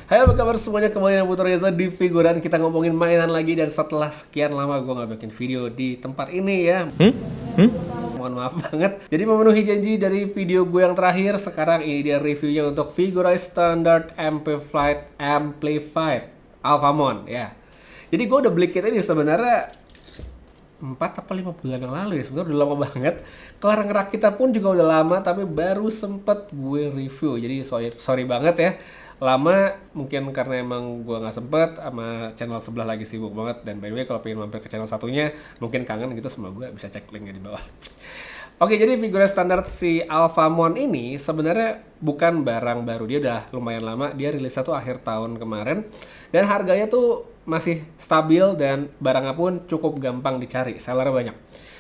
Hai, apa kabar semuanya, kembali dengan Putra Reza di Figuran. Kita ngomongin mainan lagi, dan setelah sekian lama gue gak bikin video di tempat ini ya. Mohon maaf banget. Jadi memenuhi janji dari video gue yang terakhir, sekarang ini dia reviewnya untuk Figurize Standard Amplified Alphamon ya. Jadi gue udah beli kit ini sebenarnya 4 atau 5 bulan yang lalu ya, sebenarnya udah lama banget. Kelar ngerakitnya pun juga udah lama, tapi baru sempet gue review. Jadi sorry banget ya, lama mungkin karena emang gue nggak sempet, sama channel sebelah lagi sibuk banget. Dan by the way, kalau pengen mampir ke channel satunya mungkin kangen gitu sama gue, bisa cek linknya di bawah. Oke, jadi Figurize standar si Alphamon ini sebenarnya bukan barang baru. Dia udah lumayan lama, dia rilisnya tuh akhir tahun kemarin. Dan harganya tuh masih stabil dan barangnya pun cukup gampang dicari, sellernya banyak.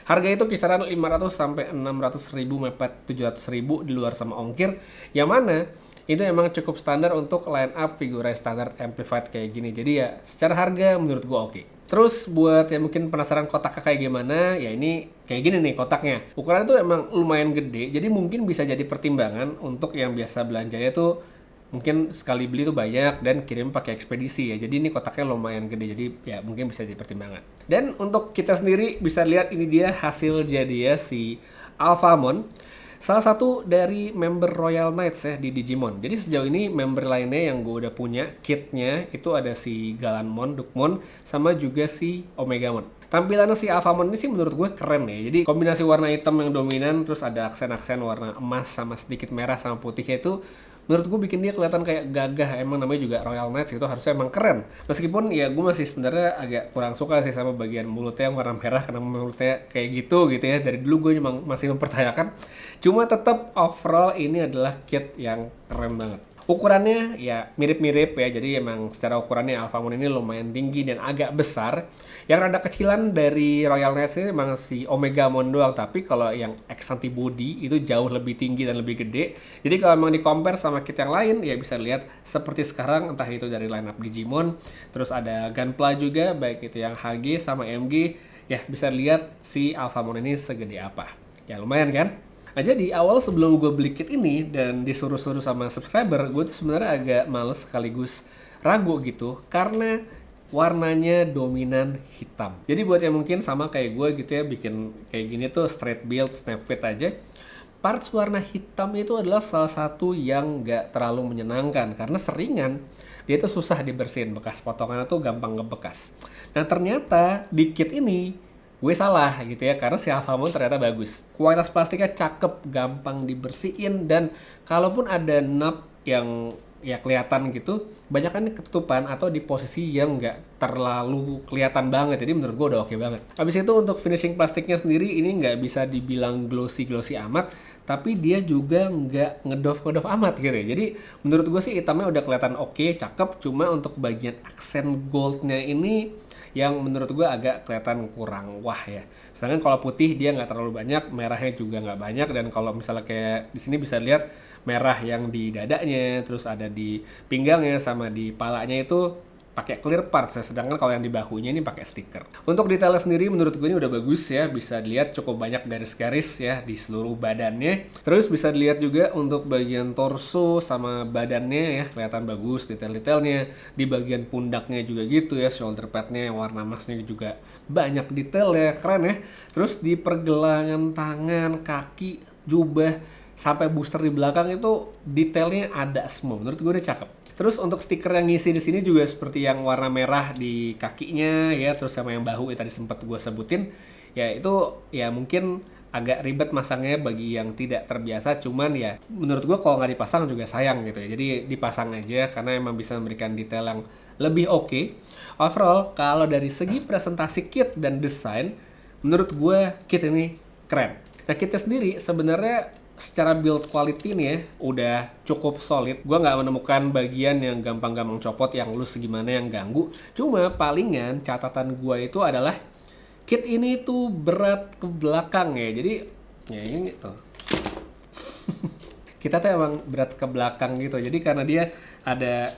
Harga itu kisaran 500 sampai 600 ribu, mepet 700 ribu di luar sama ongkir. Yang mana itu emang cukup standar untuk line up Figurize standard amplified kayak gini. Jadi ya secara harga menurut gua oke. Terus buat yang mungkin penasaran kotaknya kayak gimana, ya ini kayak gini nih kotaknya. Ukurannya tuh emang lumayan gede, jadi mungkin bisa jadi pertimbangan untuk yang biasa belanjanya tuh mungkin sekali beli tuh banyak dan kirim pakai ekspedisi ya. Jadi ini kotaknya lumayan gede, jadi ya mungkin bisa jadi pertimbangan. Dan untuk kita sendiri bisa lihat ini dia hasil jadi ya si Alphamon. Salah satu dari member Royal Knights ya di Digimon. Jadi sejauh ini member lainnya yang gue udah punya kitnya itu ada si Galanmon, Dukmon, sama juga si Omegamon. Tampilannya si Alphamon ini sih menurut gue keren ya. Jadi kombinasi warna hitam yang dominan, terus ada aksen-aksen warna emas sama sedikit merah sama putihnya itu menurut gue bikin dia kelihatan kayak gagah. Emang namanya juga Royal Knights gitu, harusnya emang keren. Meskipun ya gue masih sebenarnya agak kurang suka sih sama bagian mulutnya yang warna merah, kenapa mulutnya kayak gitu ya. Dari dulu gue memang masih mempertanyakan. Cuma tetap overall ini adalah kit yang keren banget. Ukurannya ya mirip-mirip ya, jadi emang secara ukurannya Alphamon ini lumayan tinggi dan agak besar. Yang rada kecilan dari Royal Knights ini emang si Omegamon doang, tapi kalau yang X Antibody itu jauh lebih tinggi dan lebih gede. Jadi kalau emang di compare sama kit yang lain ya bisa lihat seperti sekarang, entah itu dari lineup Digimon, terus ada Gunpla juga, baik itu yang HG sama MG, ya bisa lihat si Alphamon ini segede apa. Ya lumayan kan? Nah, jadi awal sebelum gue beli kit ini dan disuruh-suruh sama subscriber, gue tuh sebenarnya agak males sekaligus ragu gitu karena warnanya dominan hitam. Jadi buat yang mungkin sama kayak gue gitu ya, bikin kayak gini tuh straight build, snap fit aja. Parts warna hitam itu adalah salah satu yang gak terlalu menyenangkan karena seringan dia tuh susah dibersihin, bekas potongannya tuh gampang ngebekas. Nah ternyata di kit ini gue salah gitu ya, karena si Alphamon ternyata bagus. Kualitas plastiknya cakep, gampang dibersihin, dan kalaupun ada knob yang ya kelihatan gitu, banyak kan ketutupan atau di posisi yang nggak terlalu kelihatan banget. Jadi menurut gue udah oke banget. Habis itu untuk finishing plastiknya sendiri ini nggak bisa dibilang glossy amat, tapi dia juga nggak ngedove amat gitu ya. Jadi menurut gue sih hitamnya udah kelihatan oke, cakep. Cuma untuk bagian aksen goldnya ini yang menurut gue agak kelihatan kurang wah ya. Sedangkan kalau putih dia nggak terlalu banyak, merahnya juga nggak banyak, dan kalau misalnya kayak di sini bisa lihat merah yang di dadanya, terus ada di pinggangnya sama di palanya itu pakai clear parts ya, sedangkan kalau yang di bahunya ini pakai stiker. Untuk detailnya sendiri menurut gue ini udah bagus ya, bisa dilihat cukup banyak garis-garis ya di seluruh badannya. Terus bisa dilihat juga untuk bagian torso sama badannya ya, kelihatan bagus detail-detailnya. Di bagian pundaknya juga gitu ya, shoulder padnya yang warna emasnya juga banyak detail ya, keren ya. Terus di pergelangan tangan, kaki, jubah, sampai booster di belakang itu detailnya ada semua. Menurut gue udah cakep. Terus untuk stiker yang ngisi di sini juga seperti yang warna merah di kakinya ya, terus sama yang bahu yang tadi sempat gue sebutin. Ya itu ya mungkin agak ribet masangnya bagi yang tidak terbiasa, cuman ya menurut gue kalau nggak dipasang juga sayang gitu ya. Jadi dipasang aja karena emang bisa memberikan detail yang lebih oke. Overall kalau dari segi presentasi kit dan desain, menurut gue kit ini keren. Nah kitnya sendiri sebenarnya secara build quality nih ya udah cukup solid. Gue nggak menemukan bagian yang gampang-gampang copot, yang loose gimana yang ganggu. Cuma palingan catatan gue itu adalah kit ini tuh berat ke belakang ya. Jadi ya ini tuh kita tuh emang berat ke belakang gitu. Jadi karena dia ada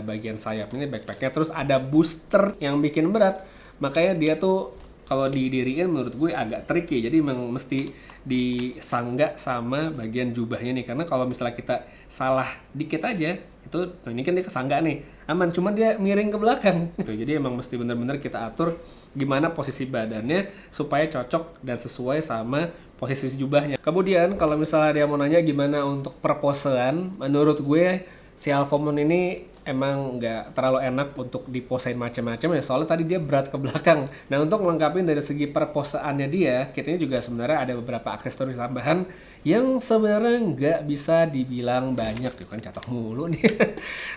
bagian sayap ini, backpacknya, terus ada booster yang bikin berat, makanya dia tuh kalau didiriin menurut gue agak tricky. Jadi memang mesti disangga sama bagian jubahnya nih, karena kalau misalnya kita salah dikit aja itu, nah ini kan dia kesangga nih aman, cuman dia miring ke belakang gitu. Jadi emang mesti bener-bener kita atur gimana posisi badannya supaya cocok dan sesuai sama posisi jubahnya. Kemudian kalau misalnya dia mau nanya gimana untuk perposean, menurut gue si Alphamon ini emang nggak terlalu enak untuk diposein macam-macam ya, soalnya tadi dia berat ke belakang. Nah, untuk melengkapi dari segi perposaannya dia, kit ini juga sebenarnya ada beberapa aksesoris tambahan yang sebenarnya nggak bisa dibilang banyak. Tuh kan catok mulu nih.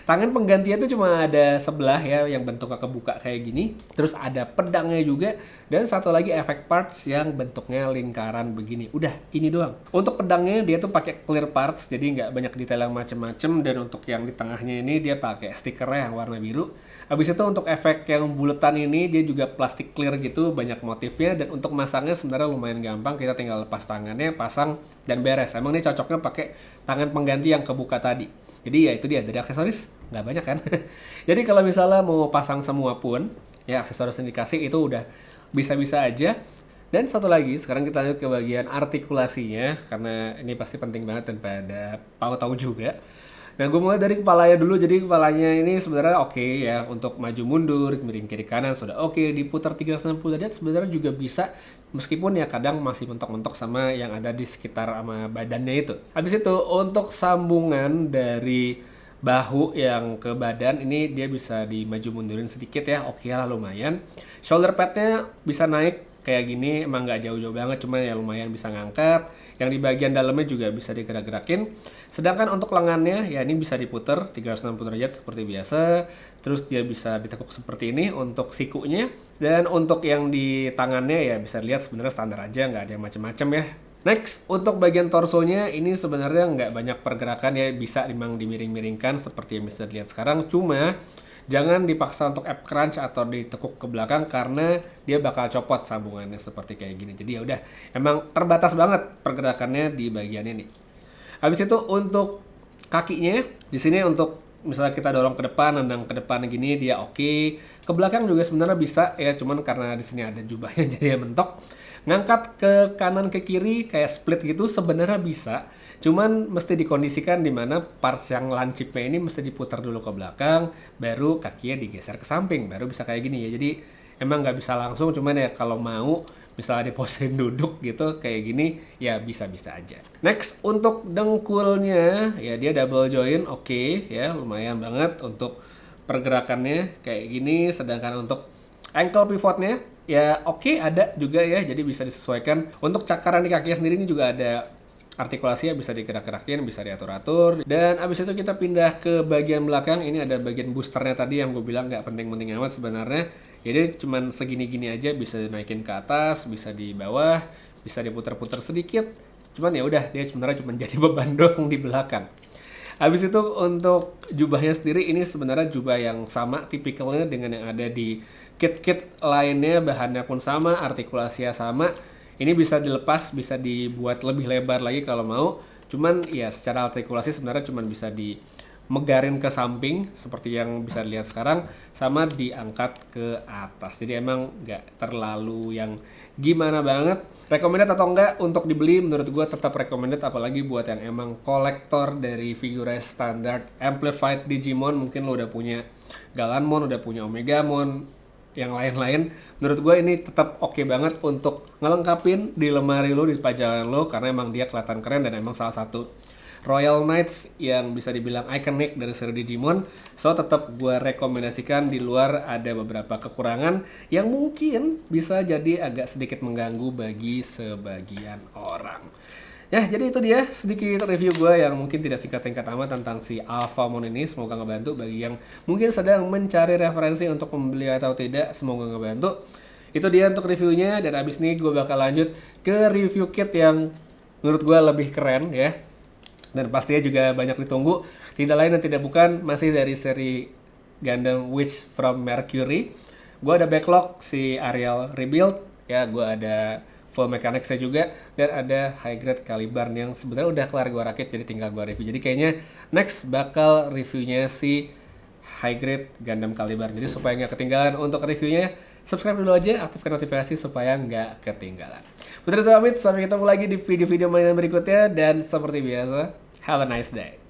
Tangan penggantinya tuh cuma ada sebelah ya, yang bentuknya kebuka kayak gini. Terus ada pedangnya juga, dan satu lagi efek parts yang bentuknya lingkaran begini. Udah, ini doang. Untuk pedangnya dia tuh pakai clear parts, jadi nggak banyak detail yang macam-macam. Dan untuk yang di tengahnya ini dia pakai stikernya yang warna biru. Habis itu untuk efek yang buletan ini dia juga plastik clear gitu, banyak motifnya. Dan untuk masangnya sebenarnya lumayan gampang, kita tinggal lepas tangannya, pasang dan beres. Emang ini cocoknya pakai tangan pengganti yang kebuka tadi. Jadi ya itu dia, dari aksesoris nggak banyak kan. Jadi kalau misalnya mau pasang semua pun ya aksesoris yang dikasih itu udah bisa-bisa aja. Dan satu lagi, sekarang kita lanjut ke bagian artikulasinya, karena ini pasti penting banget dan pada tahu juga. Nah, gue mulai dari kepalanya dulu. Jadi kepalanya ini sebenarnya oke ya, untuk maju mundur, miring kiri kanan sudah oke, diputar 360 derajat sebenarnya juga bisa, meskipun ya kadang masih mentok-mentok sama yang ada di sekitar sama badannya itu. Habis itu untuk sambungan dari bahu yang ke badan ini dia bisa dimaju mundurin sedikit ya, oke lah lumayan. Shoulder padnya bisa naik kayak gini, emang nggak jauh-jauh banget, cuma ya lumayan bisa ngangkat. Yang di bagian dalamnya juga bisa digerak-gerakin. Sedangkan untuk lengannya ya ini bisa diputer 360 derajat seperti biasa. Terus dia bisa ditekuk seperti ini untuk sikunya. Dan untuk yang di tangannya ya bisa lihat sebenarnya standar aja, nggak ada yang macam-macam ya. Next, untuk bagian torsonya ini sebenarnya nggak banyak pergerakan ya, bisa memang dimiring-miringkan seperti yang bisa dilihat sekarang. Cuma jangan dipaksa untuk ab crunch atau ditekuk ke belakang, karena dia bakal copot sambungannya seperti kayak gini. Jadi ya udah, emang terbatas banget pergerakannya di bagian ini. Habis itu untuk kakinya di sini, untuk misalnya kita dorong ke depan, nendang ke depan gini dia oke. Ke belakang juga sebenarnya bisa ya, cuman karena di sini ada jubahnya jadi ya mentok. Ngangkat ke kanan ke kiri kayak split gitu sebenarnya bisa, cuman mesti dikondisikan di mana parts yang lancipnya ini mesti diputar dulu ke belakang, baru kakinya digeser ke samping, baru bisa kayak gini ya. Jadi emang nggak bisa langsung, cuman ya kalau mau misalnya diposein duduk gitu kayak gini ya bisa-bisa aja. Next, untuk dengkulnya ya dia double joint, oke ya, lumayan banget untuk pergerakannya kayak gini. Sedangkan untuk ankle pivotnya ya oke, ada juga ya, jadi bisa disesuaikan. Untuk cakaran di kakinya sendiri ini juga ada artikulasinya, bisa digerak-gerakin, bisa diatur-atur. Dan abis itu kita pindah ke bagian belakang. Ini ada bagian boosternya tadi yang gue bilang nggak penting-penting amat sebenarnya. Jadi cuman segini-gini aja, bisa dinaikin ke atas, bisa di bawah, bisa diputar-putar sedikit. Cuman ya udah, dia sebenarnya cuma jadi beban doang di belakang. Habis itu untuk jubahnya sendiri ini sebenarnya jubah yang sama tipikalnya dengan yang ada di kit-kit lainnya, bahannya pun sama, artikulasinya sama. Ini bisa dilepas, bisa dibuat lebih lebar lagi kalau mau. Cuman ya secara artikulasi sebenarnya cuman bisa dimegarin ke samping seperti yang bisa dilihat sekarang, sama diangkat ke atas. Jadi emang nggak terlalu yang gimana banget. Recommended atau enggak untuk dibeli, menurut gue tetap recommended, apalagi buat yang emang kolektor dari Figure standard Amplified Digimon. Mungkin lo udah punya Galanmon, udah punya Omegamon, yang lain-lain, menurut gue ini tetap oke banget untuk ngelengkapin di lemari lo, di pajangan lo, karena emang dia kelihatan keren dan emang salah satu Royal Knights yang bisa dibilang iconic dari seri Digimon. So tetap gue rekomendasikan, di luar ada beberapa kekurangan yang mungkin bisa jadi agak sedikit mengganggu bagi sebagian orang. Ya, jadi itu dia sedikit review gue yang mungkin tidak singkat-singkat amat tentang si Alphamon ini. Semoga ngebantu bagi yang mungkin sedang mencari referensi untuk membeli atau tidak. Semoga ngebantu. Itu dia untuk reviewnya, dan abis ini gue bakal lanjut ke review kit yang menurut gue lebih keren ya. Dan pastinya juga banyak ditunggu. Tidak lain dan tidak bukan, masih dari seri Gundam Witch from Mercury. Gue ada backlog si Ariel Rebuild ya, gue ada full mechanics saya juga, dan ada high grade Caliban yang sebenarnya udah kelar gue rakit, jadi tinggal gue review. Jadi kayaknya next bakal reviewnya si high grade Gundam Caliban. Jadi supaya nggak ketinggalan untuk reviewnya, subscribe dulu aja, aktifkan notifikasi supaya nggak ketinggalan. Putra pamit, sampai ketemu lagi di video-video mainan berikutnya, dan seperti biasa, have a nice day.